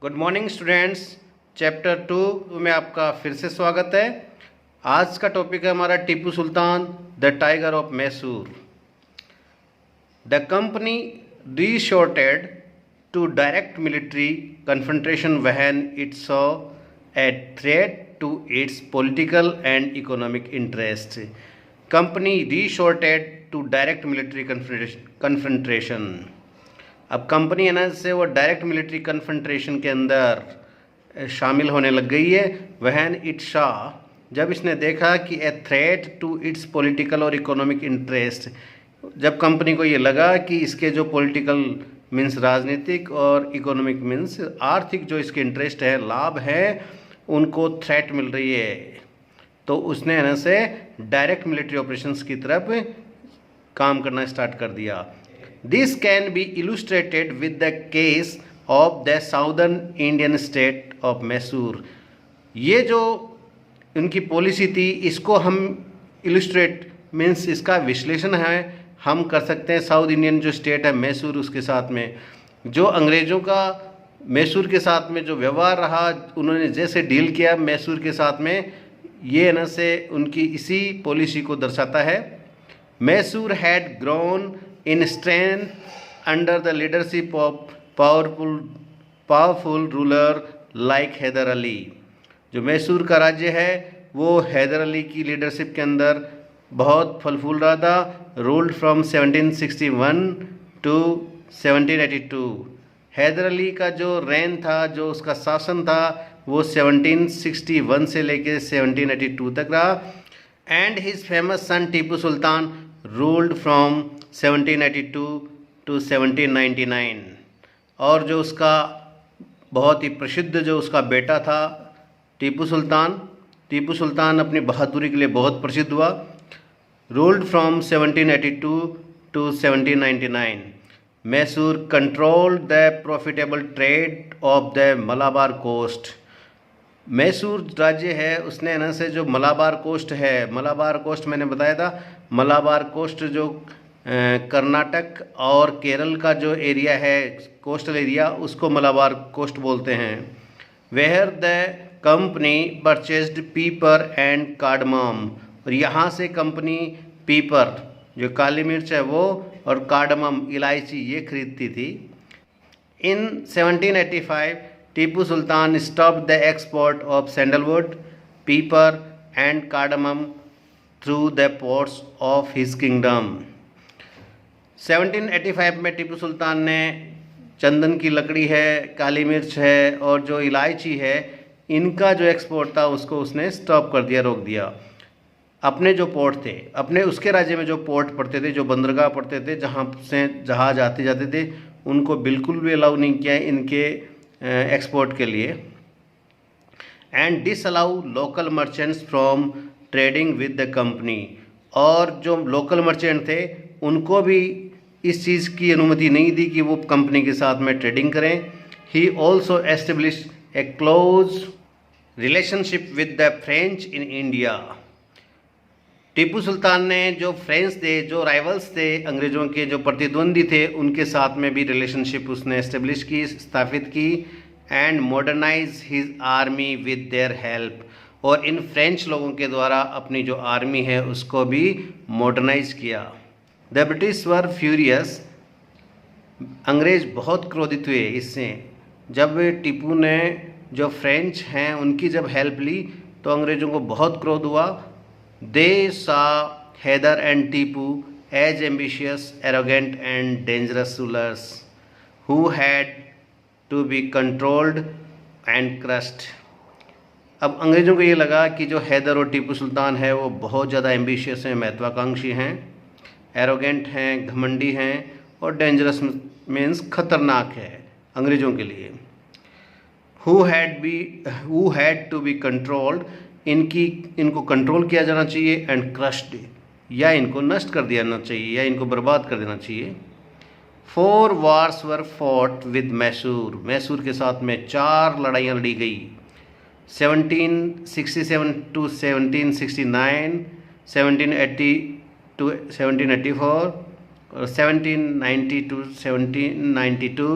Good morning students. Chapter 2 में आपका फिर से स्वागत है। आज का टॉपिक है हमारा Tipu Sultan the tiger of Mysore. The company resorted to direct military confrontation when it saw a threat to its political and economic interests. Company resorted to direct military confrontation। अब कंपनी है ना से वो डायरेक्ट मिलिट्री कन्फ्रंट्रेशन के अंदर शामिल होने लग गई है। वहन इट शाह, जब इसने देखा कि a threat to its political और इकोनॉमिक इंटरेस्ट, जब कंपनी को ये लगा कि इसके जो पॉलिटिकल मीन्स राजनीतिक और इकोनॉमिक मीन्स आर्थिक जो इसके इंटरेस्ट है, लाभ है, उनको थ्रेट मिल रही है, तो उसने है ना से डायरेक्ट मिलिट्री ऑपरेशंस की तरफ काम करना स्टार्ट कर दिया। This can be illustrated with the case of the southern Indian state of Mysore। ये जो उनकी पॉलिसी थी, इसको हम इलस्ट्रेट मीन्स इसका विश्लेषण है हम कर सकते हैं साउथ इंडियन जो स्टेट है मैसूर, उसके साथ में जो अंग्रेज़ों का मैसूर के साथ में जो व्यवहार रहा, उन्होंने जैसे डील किया मैसूर के साथ में, ये न से उनकी इसी पॉलिसी को दर्शाता है। Mysore had grown in strength under the leadership of powerful ruler like Hyder Ali. जो मैसूर का राज्य है वो हैदर अली की लीडरशिप के अंदर बहुत फल फूल रहा था। Ruled from 1761 to 1782। Hyder Ali का जो रेन था, जो उसका शासन था, वो 1761 से लेके 1782 तक रहा। And his famous son Tipu Sultan ruled from 1782 to 1799। और जो उसका बहुत ही प्रसिद्ध जो उसका बेटा था टीपू सुल्तान अपनी बहादुरी के लिए बहुत प्रसिद्ध हुआ। Ruled from 1782 to 1799। Mysore controlled the profitable trade of the Malabar coast. Mysore राज्य है, उसने ना से जो मलाबार कोस्ट है, मलाबार कोस्ट मैंने बताया था, मलाबार कोस्ट जो कर्नाटक और केरल का जो एरिया है, कोस्टल एरिया, उसको मलाबार कोस्ट बोलते हैं। वेयर द कंपनी परचेज्ड पीपर एंड कार्डमम। और यहाँ से कंपनी पीपर जो काली मिर्च है वो, और कार्डमम इलायची, ये खरीदती थी। In 1785 Tipu Sultan stopped the export of sandalwood, pepper and cardamom through the ports of his kingdom. 1785 में टीपू सुल्तान ने चंदन की लकड़ी है, काली मिर्च है और जो इलायची है, इनका जो एक्सपोर्ट था उसको उसने स्टॉप कर दिया, रोक दिया। अपने जो पोर्ट थे, अपने उसके राज्य में जो पोर्ट पड़ते थे, जो बंदरगाह पड़ते थे, जहाँ से जहाज आते जाते थे, उनको बिल्कुल भी अलाउ नहीं किया इनके एक्सपोर्ट के लिए। And disallow local merchants from trading with the company. और जो लोकल मर्चेंट थे उनको भी इस चीज़ की अनुमति नहीं दी कि वो कंपनी के साथ में ट्रेडिंग करें। He also establish a close relationship with the French in India. Tipu Sultan ने जो फ्रेंच थे, जो राइवल्स थे, अंग्रेज़ों के जो प्रतिद्वंदी थे, उनके साथ में भी रिलेशनशिप उसने एस्टेब्लिश की, स्थापित की। And modernise his army with their help. और इन फ्रेंच लोगों के द्वारा अपनी जो आर्मी है उसको भी मॉडर्नाइज किया। The British were furious. अंग्रेज़ बहुत क्रोधित हुए इससे। जब टीपू ने जो फ्रेंच हैं उनकी जब हेल्प ली तो अंग्रेज़ों को बहुत क्रोध हुआ। They saw Hyder and Tipu as ambitious, arrogant and dangerous rulers who had to be controlled and crushed. अब अंग्रेज़ों को ये लगा कि जो हैदर और टीपू सुल्तान है वो बहुत ज़्यादा एम्बिशियस हैं, महत्वाकांक्षी हैं, एरोगेंट हैं, घमंडी हैं, और डेंजरस मीन्स खतरनाक है अंग्रेज़ों के लिए। Who had to be controlled. इनको कंट्रोल किया जाना चाहिए। एंड क्रश्ड, या इनको नष्ट कर देना चाहिए, या इनको बर्बाद कर देना चाहिए। 4 wars were fought with Mysore. Mysore के साथ में 4 लड़ाइयाँ लड़ी गई। 1767 टू 1769, 1780 टू 1784, और 1790 to 1792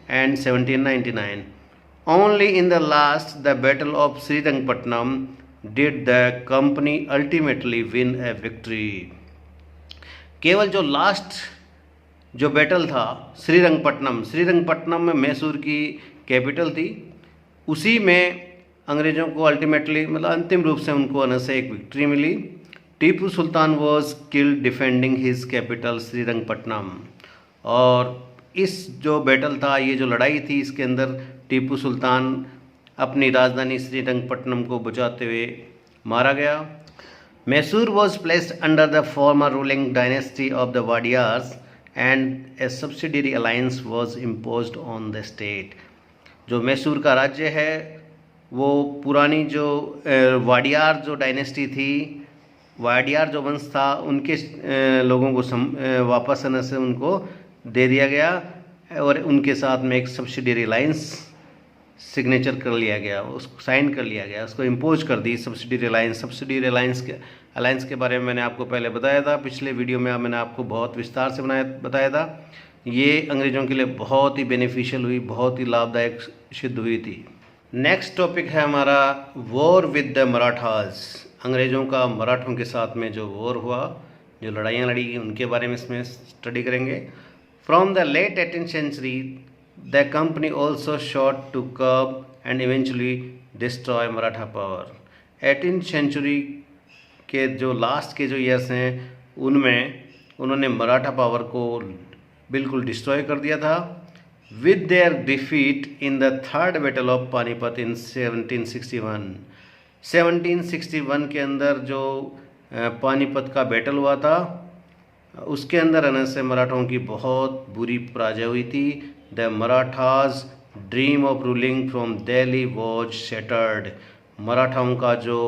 and 1799। Only in the last the battle of Srirangapatnam did the company ultimately win a victory. केवल जो लास्ट जो बैटल था श्रीरंगपट्टनम में मैसूर की कैपिटल थी, उसी में अंग्रेज़ों को अल्टीमेटली मतलब अंतिम रूप से उनको अन से एक विक्ट्री मिली। Tipu Sultan was killed defending his capital Srirangapatnam. और इस जो बैटल था, ये जो लड़ाई थी, इसके अंदर टीपू सुल्तान अपनी राजधानी श्रीरंगपट्टनम को बचाते हुए मारा गया। Mysore was placed under the former ruling dynasty of the Wodeyars and a subsidiary alliance was imposed on the state. जो मैसूर का राज्य है वो पुरानी जो वाडियार जो डायनेस्टी थी, वाडियार जो वंश था, उनके लोगों को वापस आने से उनको दे दिया गया और उनके साथ में एक सब्सिडियरी अलायंस सिग्नेचर कर लिया गया, उसको साइन कर लिया गया, उसको इम्पोज कर दी सब्सिडियरी अलायंस के बारे में मैंने आपको पहले बताया था। पिछले वीडियो में मैंने आपको बहुत विस्तार से बताया था। ये अंग्रेज़ों के लिए बहुत ही बेनिफिशियल हुई, बहुत ही लाभदायक सिद्ध हुई थी। नेक्स्ट टॉपिक है हमारा वॉर विद द मराठास। अंग्रेज़ों का मराठों के साथ में जो वॉर हुआ, जो लड़ाइयाँ लड़ी गई, उनके बारे में इसमें स्टडी करेंगे। From the late 18th century the company also sought to curb and eventually destroy Maratha power. 18th century के जो लास्ट के जो ईयर्स हैं, उनमें उन्होंने मराठा पावर को बिल्कुल डिस्ट्रॉय कर दिया था। With their defeat in the third battle of Panipat in 1761। 1761 के अंदर जो पानीपत का बैटल हुआ था, उसके अंदर आने से मराठों की बहुत बुरी पराजय हुई थी। The Marathas dream of ruling from Delhi was shattered. मराठाओं का जो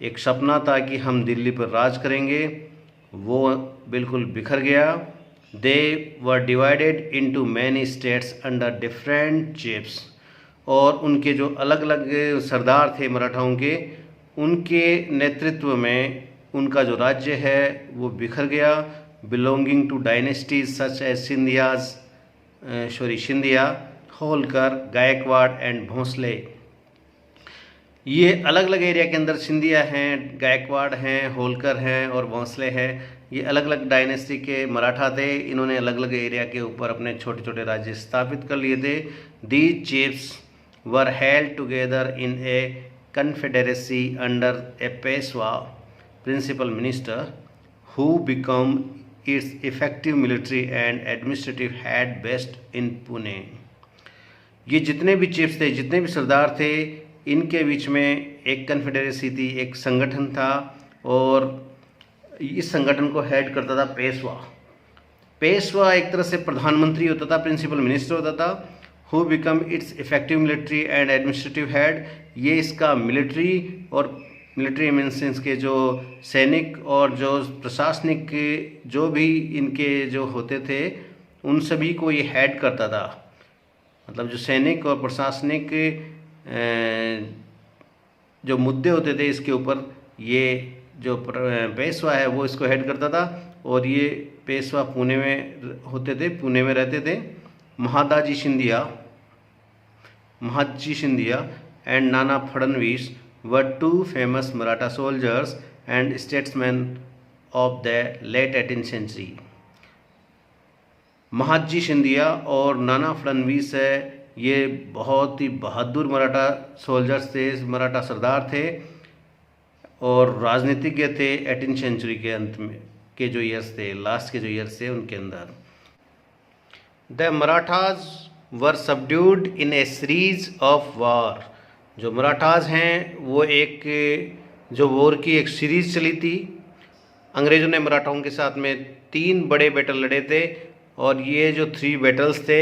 एक सपना था कि हम दिल्ली पर राज करेंगे, वो बिल्कुल बिखर गया। They were divided into many states under different chiefs. और उनके जो अलग अलग सरदार थे मराठाओं के, उनके नेतृत्व में उनका जो राज्य है वो बिखर गया। Belonging to dynasties such as Scindia, Holkar, Gaikwad and Bhonsle. ये अलग अलग एरिया के अंदर सिंधिया हैं, गायकवाड़ हैं, होलकर हैं और भोंसले हैं। ये अलग अलग डायनेस्टी के मराठा थे। इन्होंने अलग अलग एरिया के ऊपर अपने छोटे छोटे राज्य स्थापित कर लिए थे। These chiefs were held together in a confederacy under a Peshwa principal minister who become its effective military and administrative head based in Pune. ये जितने भी चीफ्स थे, जितने भी सरदार थे, इनके बीच में एक कन्फेडरेसी थी, एक संगठन था, और इस संगठन को हेड करता था पेशवा। पेशवा एक तरह से प्रधानमंत्री होता था, प्रिंसिपल मिनिस्टर होता था। Who become its effective military and administrative head, ये इसका मिलिट्री मीन्स के जो सैनिक और जो प्रशासनिक जो भी इनके जो होते थे, उन सभी को ये हेड करता था। मतलब जो सैनिक और प्रशासनिक जो मुद्दे होते थे, इसके ऊपर ये जो पेशवा है वो इसको हेड करता था। और ये पेशवा पुणे में होते थे, पुणे में रहते थे। Mahadaji Scindia and Nana Phadnavis were two famous Maratha soldiers and statesmen of the late 18th century। Mahadji Scindia और नाना फडणवीस है, ये बहुत ही बहादुर मराठा सोल्जर्स थे, मराठा सरदार थे और राजनीतिज्ञ थे। 18th century के अंत में के जो ईयर्स थे, लास्ट के जो ईयर्स थे, उनके अंदर the Marathas were subdued in A series of war. जो मराठाज हैं वो एक जो वॉर की एक सीरीज चली थी। अंग्रेज़ों ने मराठाओं के साथ में 3 बड़े बैटल लड़े थे, और ये जो 3 बैटल्स थे,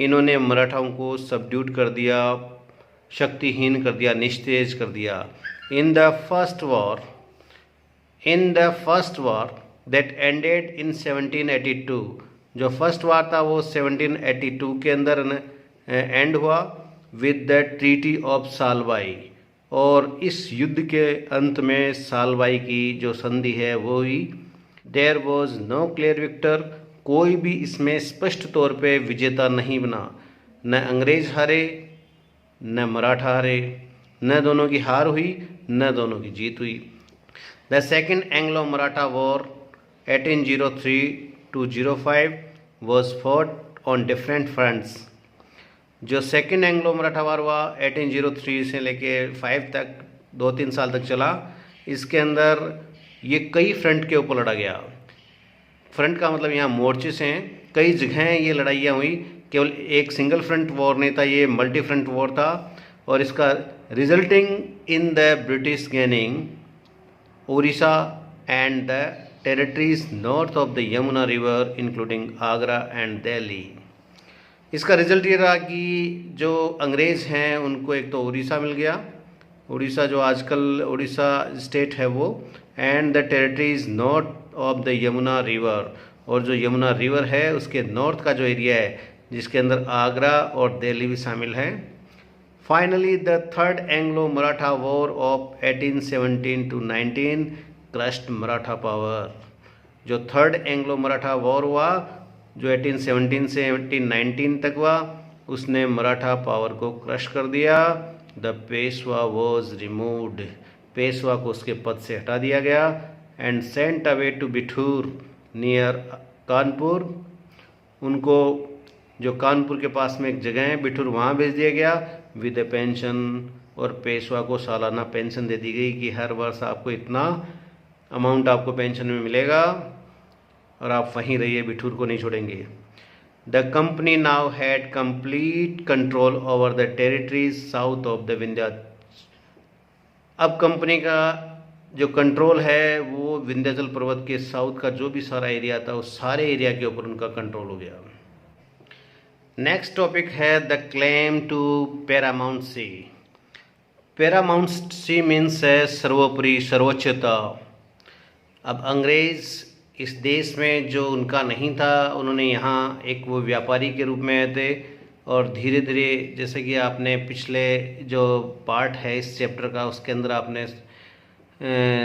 इन्होंने मराठाओं को सबड्यूट कर दिया, शक्तिहीन कर दिया, निस्तेज कर दिया। In the first war that ended in 1782, जो फर्स्ट वार था वो 1782 के अंदर एंड हुआ विद द ट्रीटी ऑफ सालवाई। और इस युद्ध के अंत में सालवाई की जो संधि है वो हुई। There was no clear victor, कोई भी इसमें स्पष्ट तौर पे विजेता नहीं बना। न अंग्रेज हारे, न मराठा हारे, न दोनों की हार हुई न दोनों की जीत हुई। The second Anglo Maratha war 1803 to 05 was fought on different fronts। जो सेकेंड एंग्लो मराठा वार हुआ 1803 से लेके 5 तक 2-3 साल तक चला, इसके अंदर ये कई फ्रंट के ऊपर लड़ा गया। फ्रंट का मतलब यहाँ मोर्चे से हैं, कई जगह ये लड़ाइयाँ हुई, केवल एक सिंगल फ्रंट वॉर नहीं था, ये मल्टी फ्रंट वॉर था। और इसका resulting in the British gaining Orissa and the territories north of the Yamuna river including Agra and Delhi. इसका रिजल्ट ये रहा कि जो अंग्रेज़ हैं उनको एक तो उड़ीसा मिल गया, उड़ीसा जो आजकल उड़ीसा स्टेट है वो, and the territories north of the Yamuna river, और जो यमुना रिवर है उसके नॉर्थ का जो एरिया है जिसके अंदर आगरा और दिल्ली भी शामिल है। Finally the third Anglo Maratha war of 1817 to 19 crushed Maratha power. जो थर्ड एंग्लो मराठा वॉर हुआ जो 1817 से 1819 तक हुआ, उसने मराठा पावर को क्रश कर दिया। The Peshwa was removed, Peshwa को उसके पद से हटा दिया गया, and sent away to Bithoor near Kanpur. उनको जो कानपुर के पास में एक जगह है बिठूर, वहाँ भेज दिया गया विद ए पेंशन, और पेशवा को सालाना पेंशन दे दी गई कि हर वर्ष आपको इतना अमाउंट आपको पेंशन में मिलेगा और आप वहीं रहिए, बिठूर को नहीं छोड़ेंगे। The company now had complete control over the territories south of the Vindhyachal. अब कंपनी का जो कंट्रोल है वो विंध्याचल पर्वत के साउथ का जो भी सारा एरिया था उस सारे एरिया के ऊपर उनका कंट्रोल हो गया। नेक्स्ट टॉपिक है the claim to paramountcy. Paramountcy means है सर्वोपरि, सर्वोच्चता। अब अंग्रेज़ इस देश में जो उनका नहीं था, उन्होंने यहाँ एक वो व्यापारी के रूप में आए थे, और धीरे धीरे जैसे कि आपने पिछले जो पार्ट है इस चैप्टर का उसके अंदर आपने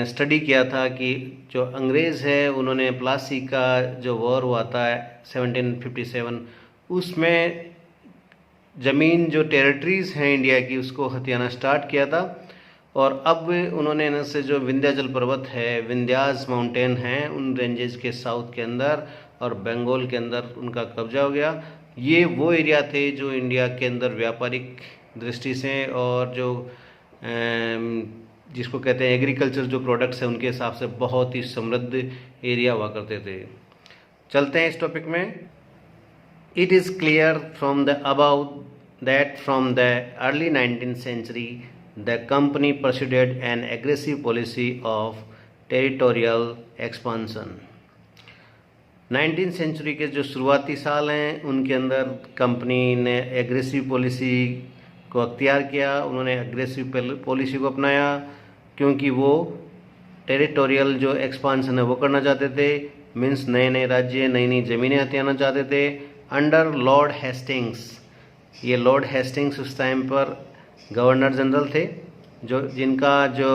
स्टडी किया था कि जो अंग्रेज़ है उन्होंने प्लासी का जो वॉर हुआ था 1757, उसमें ज़मीन जो टेरिटरीज़ हैं इंडिया की उसको हथियाना स्टार्ट किया था। और अब उन्होंने इनसे से जो विंध्याचल पर्वत है, विंध्यास माउंटेन हैं, उन रेंजेस के साउथ के अंदर और बंगाल के अंदर उनका कब्जा हो गया। ये वो एरिया थे जो इंडिया के अंदर व्यापारिक दृष्टि से और जो जिसको कहते हैं एग्रीकल्चर जो प्रोडक्ट्स हैं उनके हिसाब से बहुत ही समृद्ध एरिया हुआ करते थे। चलते हैं इस टॉपिक में। It is clear from the above that from the early 19th century the company pursued an aggressive policy of territorial expansion। 19th century के जो शुरुआती साल हैं उनके अंदर कंपनी ने एग्रेसिव पॉलिसी को अख्तियार किया। उन्होंने एग्रेसिव पॉलिसी को अपनाया क्योंकि वो टेरिटोरियल जो एक्सपांसन है वो करना चाहते थे, मीन्स नए नए राज्य, नई नई ज़मीनें हथियाना चाहते थे अंडर लॉर्ड हेस्टिंग्स। ये लॉर्ड हेस्टिंग्स उस टाइम पर गवर्नर जनरल थे, जो जिनका जो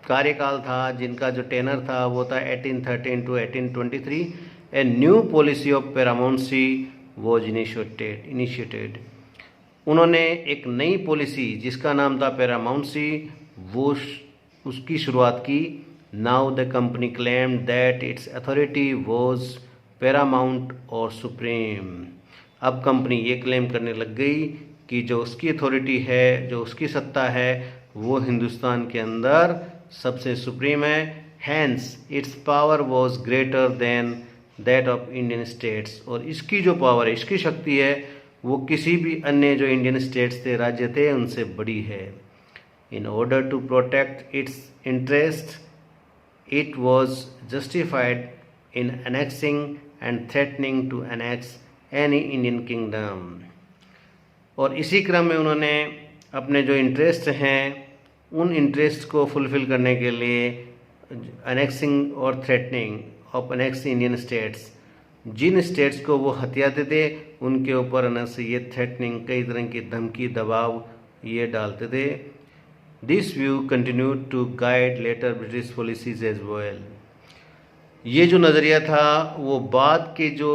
कार्यकाल था, जिनका जो टेनर था वो था 1813 to 1823। A new policy of paramountcy was initiated. उन्होंने एक नई पॉलिसी जिसका नाम था पैरामाउंसी वो उसकी शुरुआत की। Now the company claimed that it's authority was Paramount और सुप्रीम। अब कंपनी ये क्लेम करने लग गई कि जो उसकी अथॉरिटी है, जो उसकी सत्ता है वो हिंदुस्तान के अंदर सबसे सुप्रीम है। Hence its power was greater than that of Indian states. और इसकी जो पावर है, इसकी शक्ति है वो किसी भी अन्य जो इंडियन स्टेट्स थे, राज्य थे, उनसे बड़ी है। In order to protect its interest it was justified in annexing and threatening to annex any Indian kingdom. और इसी क्रम में उन्होंने अपने जो इंटरेस्ट हैं उन इंटरेस्ट को फुलफ़िल करने के लिए अनेक्सिंग और threatening of annex Indian states, जिन स्टेट्स को वो हथियाते थे उनके ऊपर से ये थ्रेटनिंग, कई तरह की धमकी, दबाव ये डालते थे। This view continued to guide later British policies as well. ये जो नज़रिया था वो बाद के जो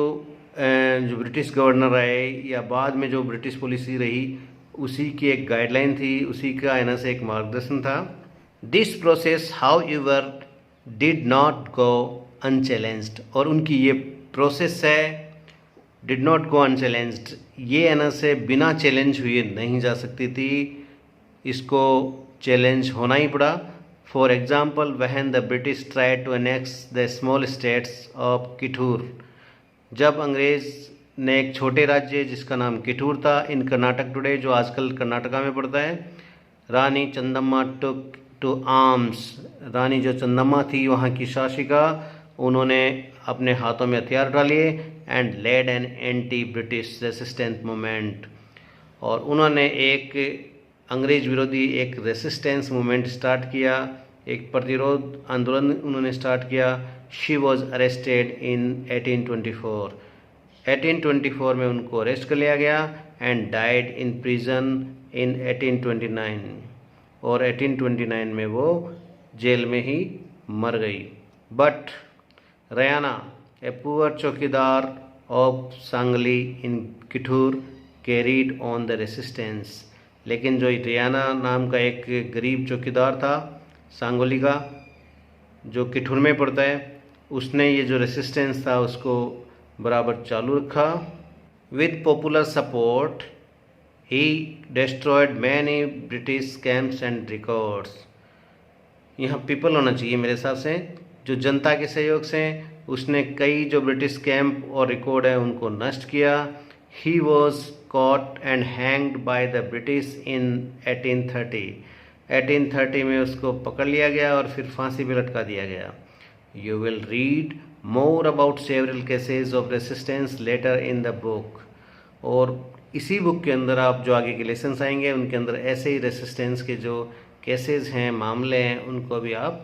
ब्रिटिश गवर्नर आए या बाद में जो ब्रिटिश पॉलिसी रही उसी की एक गाइडलाइन थी, उसी का एना से एक मार्गदर्शन था। This process how ever did not go unchallenged, और उनकी ये प्रोसेस है डिड नॉट गो अनचैलेंज्ड, ये एना से बिना चैलेंज हुए नहीं जा सकती थी, इसको चैलेंज होना ही पड़ा। For example when the British try to annex the small states of Kittur, जब अंग्रेज़ ने एक छोटे राज्य जिसका नाम किठूर था इन कर्नाटक टुडे, जो आजकल कर्नाटका में पड़ता है, रानी चंदम्मा टुक टू आर्म्स, रानी जो चंदम्मा थी वहाँ की शासिका, उन्होंने अपने हाथों में हथियार उठा लिए and led an anti British resistance movement, और उन्होंने एक अंग्रेज विरोधी एक रेसिस्टेंस मूवमेंट स्टार्ट किया, एक प्रतिरोध आंदोलन उन्होंने स्टार्ट किया। शी वॉज अरेस्टेड इन 1824, 1824 में उनको अरेस्ट कर लिया गया एंड डाइड इन प्रिजन इन 1829, और 1829 में वो जेल में ही मर गई। But Rayanna a poor chowkidar of Sangolli in Kittur carried on the resistance, लेकिन जो रियाना नाम का एक गरीब चौकीदार था सांगोली का, जो किठूर में पड़ता है, उसने ये जो रेसिस्टेंस था उसको बराबर चालू रखा। With popular support he destroyed many British camps and records, यहाँ पीपल होना चाहिए मेरे हिसाब से, जो जनता के सहयोग से उसने कई जो ब्रिटिश कैंप और रिकॉर्ड है उनको नष्ट किया। He was caught and hanged by the British in 1830, 1830 में उसको पकड़ लिया गया और फिर फांसी पे लटका दिया गया। You will read more about several cases of resistance later in the book, और इसी बुक के अंदर आप जो आगे के लेसन्स आएंगे उनके अंदर ऐसे ही रेसिस्टेंस के जो केसेस हैं, मामले हैं, उनको भी आप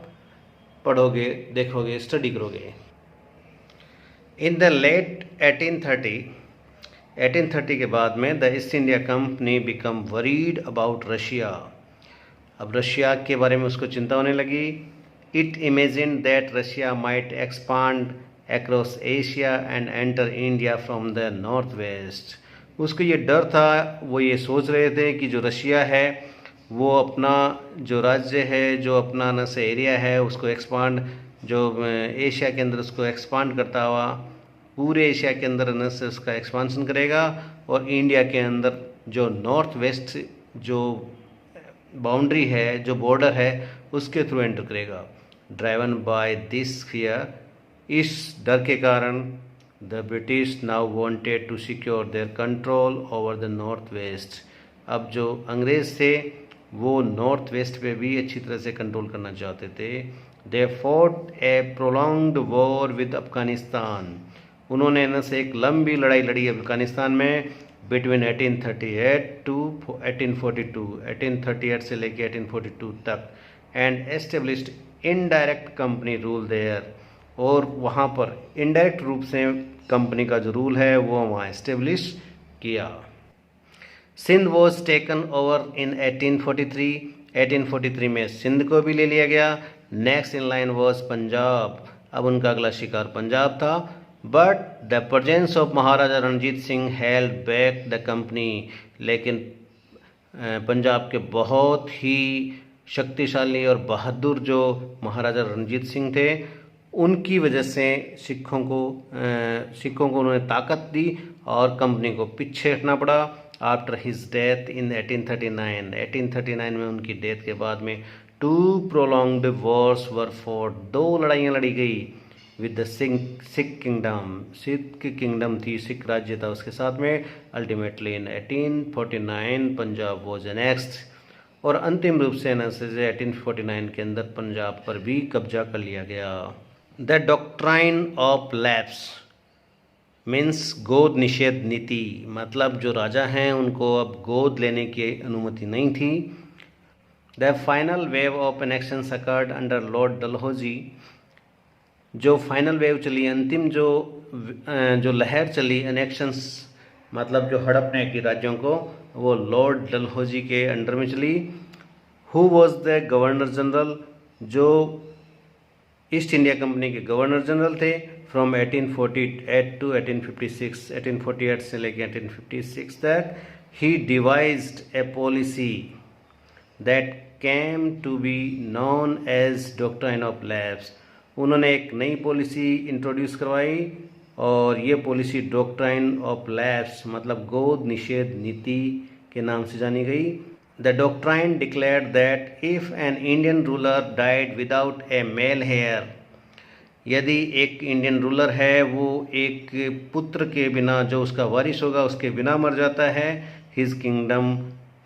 पढ़ोगे, देखोगे, स्टडी करोगे। इन द लेट 1830 के बाद में the east India company become worried about Russia, अब रशिया के बारे में उसको चिंता होने लगी। It imagine that Russia might expand across Asia and enter India from the north waste, उसको ये डर था, वो ये सोच रहे थे कि जो रशिया है वो अपना जो राज्य है, जो अपना न से एरिया है उसको एक्सपांड, जो एशिया के अंदर उसको एक्सपांड करता हुआ पूरे एशिया के अंदर न से उसका एक्सपांसन करेगा, और इंडिया के अंदर जो नॉर्थ वेस्ट जो बाउंड्री है, जो बॉर्डर है, उसके थ्रू एंटर करेगा। ड्राइवन बाय दिस फियर, इस डर के कारण the British now wanted to secure their control over the north west, अब जो अंग्रेज थे वो नॉर्थ वेस्ट पे भी अच्छी तरह से कंट्रोल करना चाहते थे। They fought A prolonged war with Afghanistan, उन्होंने न से एक लंबी लड़ाई लड़ी अफगानिस्तान में बिटवीन 1838 टू 1842, 1838 से लेके 1842 तक, and established indirect company rule there, और वहाँ पर इनडायरेक्ट रूप से कंपनी का जो रूल है वो वहाँ एस्टेब्लिश किया। Sindh was taken over in 1843, 1843 में सिंध को भी ले लिया गया। Next in line was Punjab, अब उनका अगला शिकार पंजाब था। But the presence of Maharaja Ranjit Singh held back the company, लेकिन पंजाब के बहुत ही शक्तिशाली और बहादुर जो महाराजा रणजीत सिंह थे, उनकी वजह से सिखों को उन्होंने ताकत दी और कंपनी को पीछे हटना पड़ा। आफ्टर हिज डेथ इन 1839 में उनकी डेथ के बाद में 2 प्रोलॉन्ग्ड वॉर्स वर फॉट, 2 लड़ाइयाँ लड़ी गई with the Sikh kingdom, Sikh kingdom थी, सिख राज्य था उसके साथ में। Ultimately in 1849 Punjab was annexed, और अंतिम रूप से 1849 के अंदर पंजाब पर भी कब्जा कर लिया गया। The doctrine of lapse means गोद निषेध नीति, मतलब जो राजा हैं उनको अब गोद लेने की अनुमति नहीं थी। The final wave of annexations occurred under lord Dalhousie, जो फाइनल वेव चली, अंतिम जो लहर चली एनेक्शंस मतलब जो हड़पने की राज्यों को, वो लॉर्ड डलहौजी के अंडर में चली। Who was the governor general, जो ईस्ट इंडिया कंपनी के गवर्नर जनरल थे फ्रॉम 1848 टू 1856, 1848 से लेकर 1856 तक। he devised a policy that came to be known as Doctrine of Lapse। उन्होंने एक नई पॉलिसी इंट्रोड्यूस करवाई और ये पॉलिसी डॉक्ट्राइन ऑफ लैप्स मतलब गोद निषेध नीति के नाम से जानी गई। The doctrine declared that if an Indian ruler died without a male heir, यदि एक इंडियन रूलर है वो एक पुत्र के बिना, जो उसका वारिस होगा उसके बिना मर जाता है, हिज किंगडम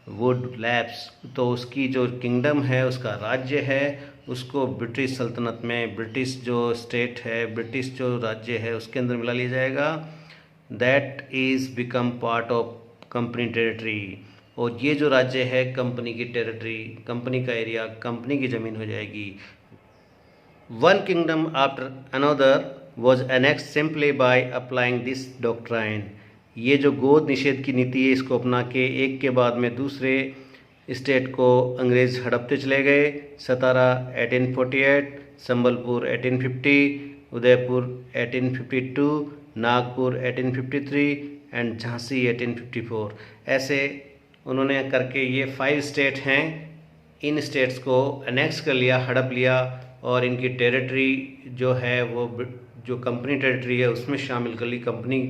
वुड लैप्स, तो उसकी जो किंगडम है, उसका राज्य है, उसको ब्रिटिश सल्तनत में, ब्रिटिश जो स्टेट है, ब्रिटिश जो राज्य है उसके अंदर मिला लिया जाएगा। That is become part of company territory, और ये जो राज्य है कंपनी की टेरिटरी, कंपनी का एरिया, कंपनी की ज़मीन हो जाएगी। One kingdom after another was annexed simply by applying this doctrine. ये जो गोद निषेध की नीति है इसको अपना के एक के बाद में दूसरे स्टेट को अंग्रेज़ हड़पते चले गए। सतारा 1848, संबलपुर 1850, उदयपुर 1852, नागपुर 1853 एंड झांसी 1854। ऐसे उन्होंने करके ये 5 स्टेट हैं, इन स्टेट्स को अनेक्स कर लिया, हड़प लिया और इनकी टेरिटरी जो है वो जो कंपनी टेरिटरी है उसमें शामिल कर ली, कंपनी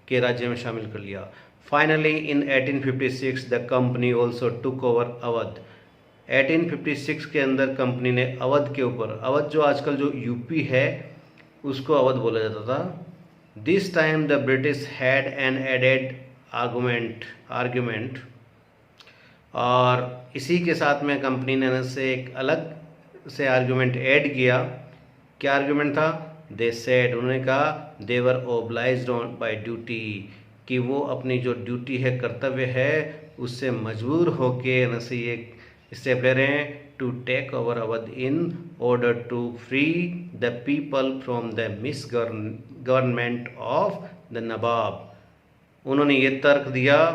के राज्य में शामिल कर लिया। Finally in 1856 the company also took over Awadh. 1856 के अंदर कंपनी ने अवध के ऊपर, अवध जो आजकल जो यूपी है उसको अवध बोला जाता था। This time the British had an added argument, और इसी के साथ में कंपनी ने से एक अलग से आर्ग्यूमेंट ऐड किया। क्या आर्ग्यूमेंट था? दे सेड, उन्होंने कहा दे वर ओब्लाइज्ड ऑन बाय ड्यूटी, कि वो अपनी जो ड्यूटी है, कर्तव्य है, उससे मजबूर होके न से ये स्टेप ले रहे हैं to take over Awadh in order to free the people from the misgovernment of the Nawab. उन्होंने ये तर्क दिया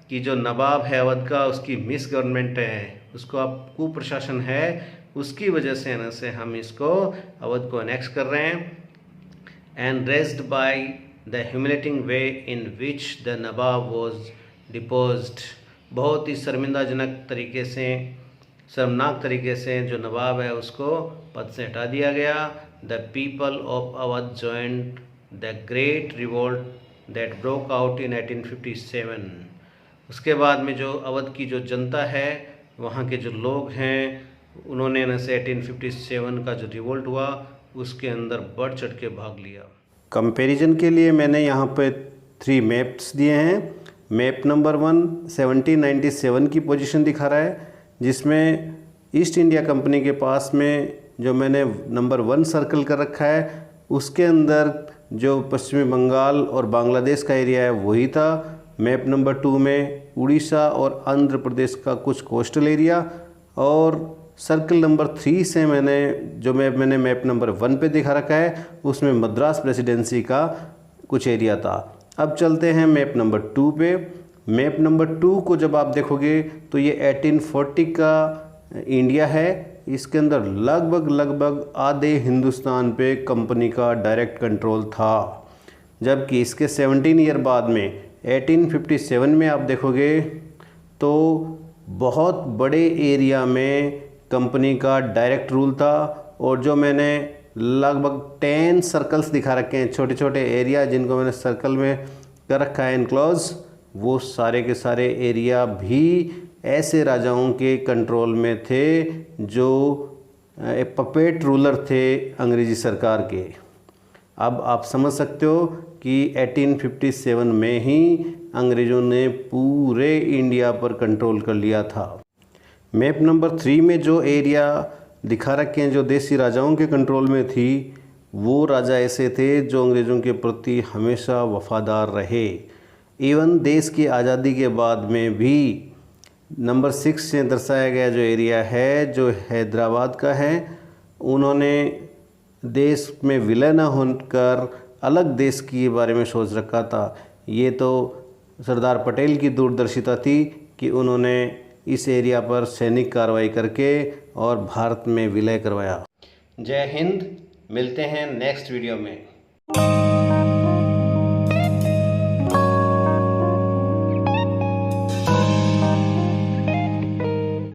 कि जो नवाब है अवध का, उसकी मिस गवर्नमेंट है, उसको अब कुप्रशासन है, उसकी वजह से न से हम इसको अवध को अनेक्स कर रहे हैं। And raged by the humiliating way in which the Nawab was deposed, बहुत ही शर्मिंदाजनक तरीके से, शर्मनाक तरीके से जो नवाब है उसको पद से हटा दिया गया। The people of Awadh joined the great revolt that broke out in 1857। उसके बाद में जो अवध की जो जनता है, वहाँ के जो लोग हैं, उन्होंने न से 1857 का जो रिवोल्ट हुआ उसके अंदर बढ़ चढ़ के भाग लिया। कंपैरिजन के लिए मैंने यहाँ पे 3 मैप्स दिए हैं। मैप नंबर 1 1797 की पोजीशन दिखा रहा है, जिसमें ईस्ट इंडिया कंपनी के पास में जो मैंने नंबर 1 सर्कल कर रखा है, उसके अंदर जो पश्चिमी बंगाल और बांग्लादेश का एरिया है वही था। मैप नंबर 2 में उड़ीसा और आंध्र प्रदेश का कुछ कोस्टल एरिया, और सर्कल नंबर 3 से मैंने मैप नंबर 1 पे दिखा रखा है, उसमें मद्रास प्रेसिडेंसी का कुछ एरिया था। अब चलते हैं मैप नंबर 2 पे। मैप नंबर 2 को जब आप देखोगे तो ये 1840 का इंडिया है। इसके अंदर लगभग आधे हिंदुस्तान पे कंपनी का डायरेक्ट कंट्रोल था, जबकि इसके 17 ईयर बाद में 1857 में आप देखोगे तो बहुत बड़े एरिया में कंपनी का डायरेक्ट रूल था। और जो मैंने लगभग 10 सर्कल्स दिखा रखे हैं, छोटे छोटे एरिया जिनको मैंने सर्कल में कर रखा है इनक्लोज, वो सारे के सारे एरिया भी ऐसे राजाओं के कंट्रोल में थे जो एक पपेट रूलर थे अंग्रेज़ी सरकार के। अब आप समझ सकते हो कि 1857 में ही अंग्रेज़ों ने पूरे इंडिया पर कंट्रोल कर लिया था। मैप नंबर 3 में जो एरिया दिखा रखे हैं जो देसी राजाओं के कंट्रोल में थी, वो राजा ऐसे थे जो अंग्रेज़ों के प्रति हमेशा वफादार रहे। इवन देश की आज़ादी के बाद में भी नंबर 6 से दर्शाया गया जो एरिया है, जो हैदराबाद का है, उन्होंने देश में विलय न होकर अलग देश के बारे में सोच रखा था। ये तो सरदार पटेल की दूरदर्शिता थी कि उन्होंने इस एरिया पर सैनिक कार्रवाई करके और भारत में विलय करवाया। जय हिंद, मिलते हैं नेक्स्ट वीडियो में।